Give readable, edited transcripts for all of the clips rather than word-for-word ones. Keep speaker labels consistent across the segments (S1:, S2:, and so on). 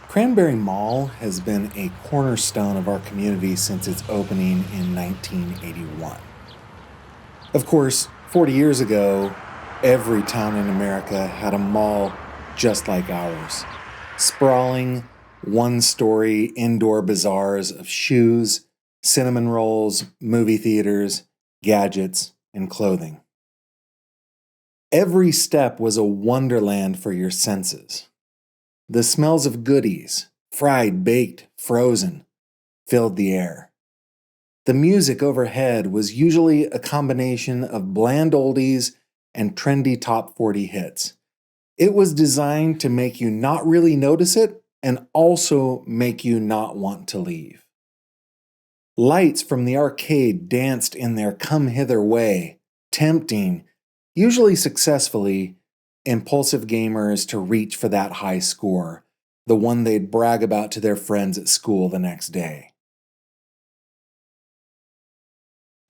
S1: Cranberry Mall has been a cornerstone of our community since its opening in 1981. Of course, 40 years ago, every town in America had a mall just like ours. Sprawling, one-story indoor bazaars of shoes, cinnamon rolls, movie theaters, gadgets, and clothing. Every step was a wonderland for your senses. The smells of goodies, fried, baked, frozen, filled the air. The music overhead was usually a combination of bland oldies and trendy top 40 hits. It was designed to make you not really notice it and also make you not want to leave. Lights from the arcade danced in their come hither way, tempting, usually successfully, impulsive gamers to reach for that high score, the one they'd brag about to their friends at school the next day.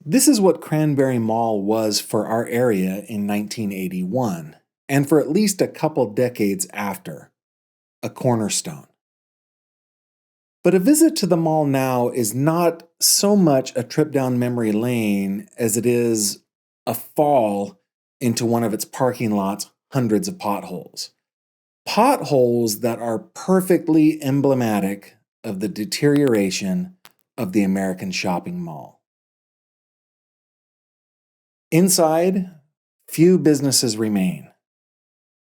S1: This is what Cranberry Mall was for our area in 1981, and for at least a couple decades after. A cornerstone. But a visit to the mall now is not so much a trip down memory lane as it is a fall into one of its parking lots' hundreds of potholes. Potholes that are perfectly emblematic of the deterioration of the American shopping mall. Inside, few businesses remain.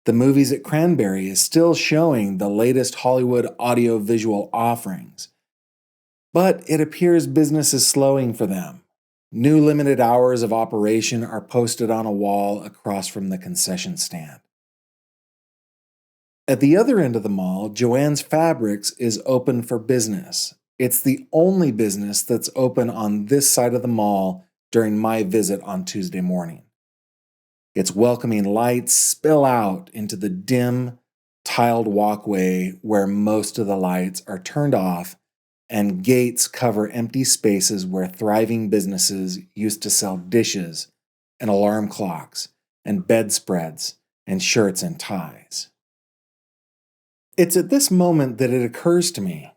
S1: The movies at Cranberry is still showing the latest Hollywood audio-visual offerings. But it appears business is slowing for them. New limited hours of operation are posted on a wall across from the concession stand. At the other end of the mall, Joann's Fabrics is open for business. It's the only business that's open on this side of the mall during my visit on Tuesday morning. Its welcoming lights spill out into the dim, tiled walkway where most of the lights are turned off, and gates cover empty spaces where thriving businesses used to sell dishes and alarm clocks and bedspreads and shirts and ties. It's at this moment that it occurs to me.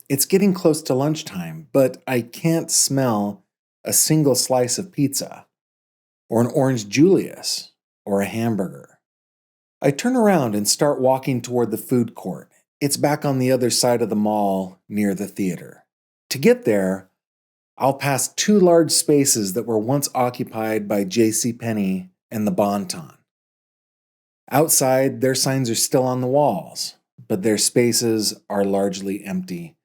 S1: It's getting close to lunchtime, but I can't smell a single slice of pizza, or an orange Julius, or a hamburger. I turn around and start walking toward the food court. It's back on the other side of the mall, near the theater. To get there, I'll pass two large spaces that were once occupied by JCPenney and the Bon-Ton. Outside, their signs are still on the walls, but their spaces are largely empty.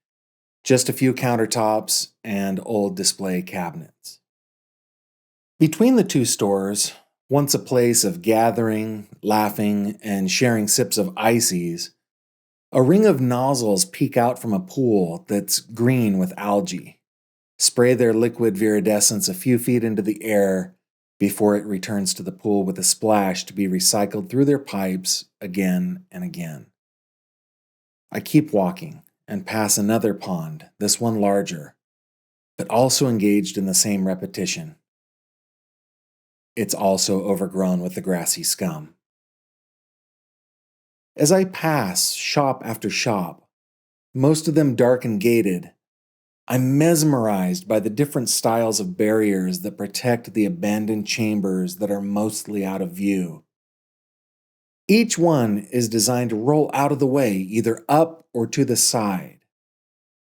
S1: Just a few countertops and old display cabinets. Between the two stores, once a place of gathering, laughing, and sharing sips of ices, a ring of nozzles peek out from a pool that's green with algae, spray their liquid viridescence a few feet into the air before it returns to the pool with a splash to be recycled through their pipes again and again. I keep walking and pass another pond, this one larger, but also engaged in the same repetition. It's also overgrown with the grassy scum. As I pass shop after shop, most of them dark and gated, I'm mesmerized by the different styles of barriers that protect the abandoned chambers that are mostly out of view. Each one is designed to roll out of the way, either up or to the side.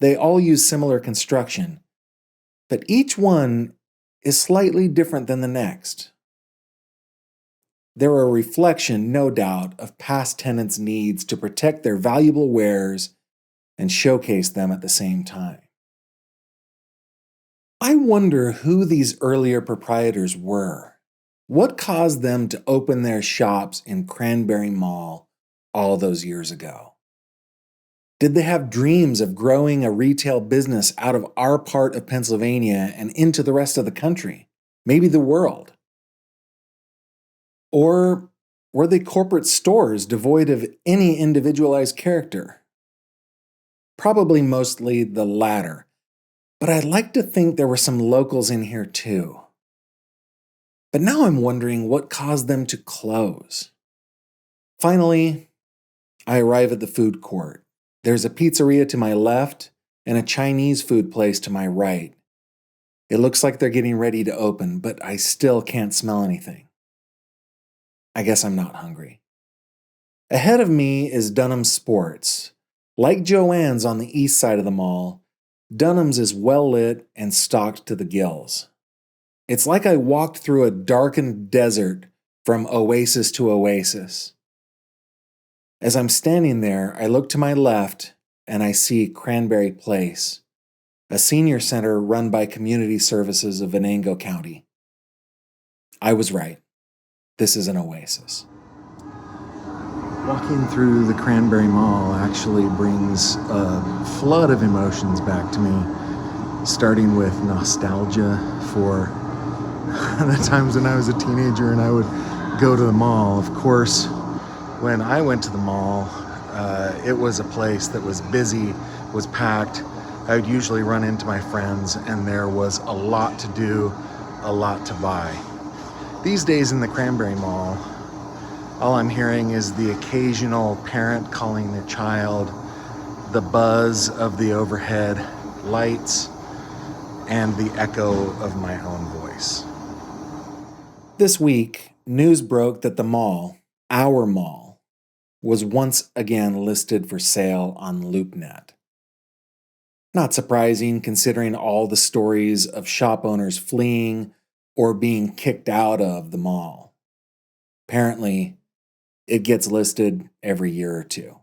S1: They all use similar construction, but each one is slightly different than the next. They're a reflection, no doubt, of past tenants' needs to protect their valuable wares and showcase them at the same time. I wonder who these earlier proprietors were. What caused them to open their shops in Cranberry Mall all those years ago? Did they have dreams of growing a retail business out of our part of Pennsylvania and into the rest of the country, maybe the world? Or were they corporate stores devoid of any individualized character? Probably mostly the latter, but I'd like to think there were some locals in here too. But now I'm wondering what caused them to close. Finally, I arrive at the food court, There's a pizzeria to my left and a Chinese food place to my right. It looks like they're getting ready to open, but I still can't smell anything. I guess I'm not hungry. Ahead of me is Dunham's Sports. Like Joann's on the east side of the mall, Dunham's is well lit and stocked to the gills. It's like I walked through a darkened desert from oasis to oasis. As I'm standing there, I look to my left and I see Cranberry Place, a senior center run by Community Services of Venango County. I was right. This is an oasis. Walking through the Cranberry Mall actually brings a flood of emotions back to me, starting with nostalgia for the times when I was a teenager and I would go to the mall. Of course, when I went to the mall, it was a place that was busy, was packed. I would usually run into my friends and there was a lot to do, a lot to buy. These days in the Cranberry Mall, all I'm hearing is the occasional parent calling their child, the buzz of the overhead lights, and the echo of my own voice. This week, news broke that the mall, our mall, was once again listed for sale on LoopNet. Not surprising considering all the stories of shop owners fleeing or being kicked out of the mall. Apparently, it gets listed every year or two.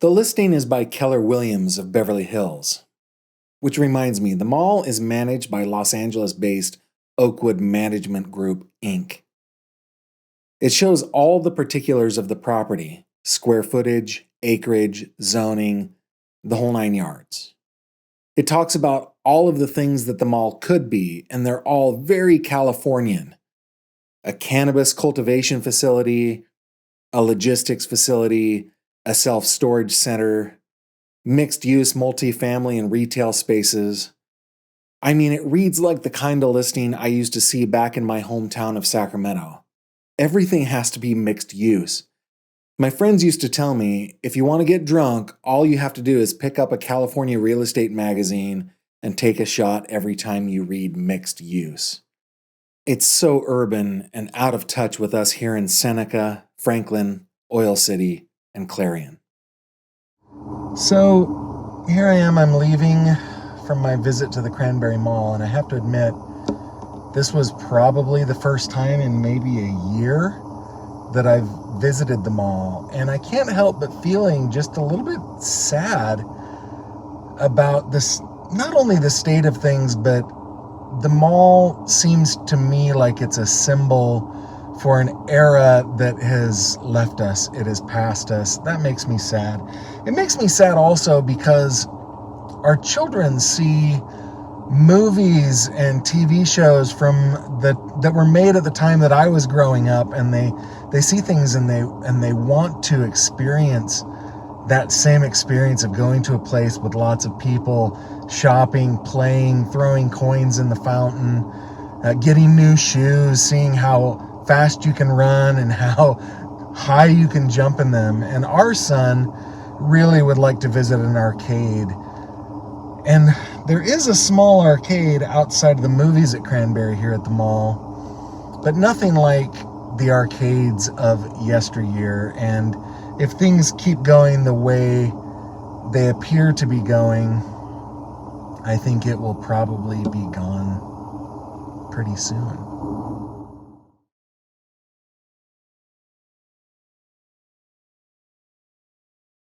S1: The listing is by Keller Williams of Beverly Hills, which reminds me, the mall is managed by Los Angeles-based Oakwood Management Group, Inc. It shows all the particulars of the property, square footage, acreage, zoning, the whole 9 yards. It talks about all of the things that the mall could be, and they're all very Californian. A cannabis cultivation facility, a logistics facility, a self-storage center, mixed-use multifamily and retail spaces. I mean, it reads like the kind of listing I used to see back in my hometown of Sacramento. Everything has to be mixed use. My friends used to tell me, if you want to get drunk, all you have to do is pick up a California real estate magazine and take a shot every time you read mixed use. It's so urban and out of touch with us here in Seneca, Franklin, Oil City, and Clarion. So here I am, I'm leaving from my visit to the Cranberry Mall, and I have to admit, this was probably the first time in maybe a year that I've visited the mall, and I can't help but feeling just a little bit sad about this, not only the state of things, but the mall seems to me like it's a symbol for an era that has left us. It has passed us. That makes me sad. It makes me sad also because our children see movies and TV shows from that were made at the time that I was growing up, and they see things and they want to experience that same experience of going to a place with lots of people, shopping, playing, throwing coins in the fountain, getting new shoes, seeing how fast you can run and how high you can jump in them. And our son really would like to visit an arcade. And there is a small arcade outside of the movies at Cranberry here at the mall, but nothing like the arcades of yesteryear. And if things keep going the way they appear to be going, I think it will probably be gone pretty soon.